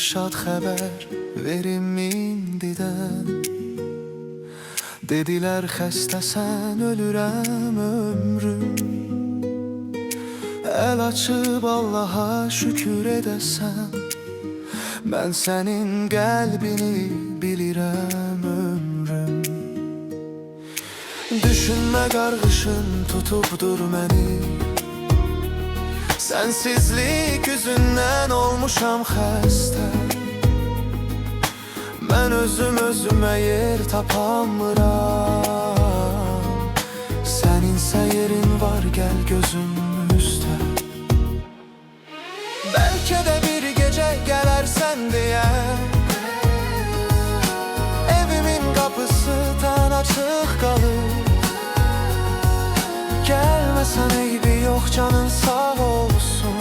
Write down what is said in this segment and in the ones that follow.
şad xəbər verim indidən. Dedilər xəstəsən, ölürəm ömrüm. Əl açıb Allaha şükür edəsən, mən sənin qəlbini bilirəm ömrüm. Düşünmə qarğışın tutubdur məni, sənsizlik üzündən olmuşam xəstə. Mən özümə yer tapamıram, səninsə yerin var, gəl gözüm üstə. Bəlkə də bir gecə gələrsən deyə, evimin qapısı tən açıq qalır. Gəlməsən eybi yox, canın sağ olsun.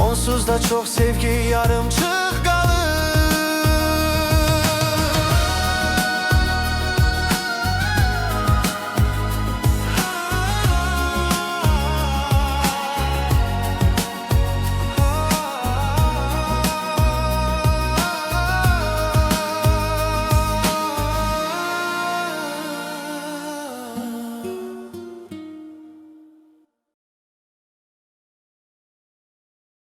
Onsuz da çox sevgi yarımçıq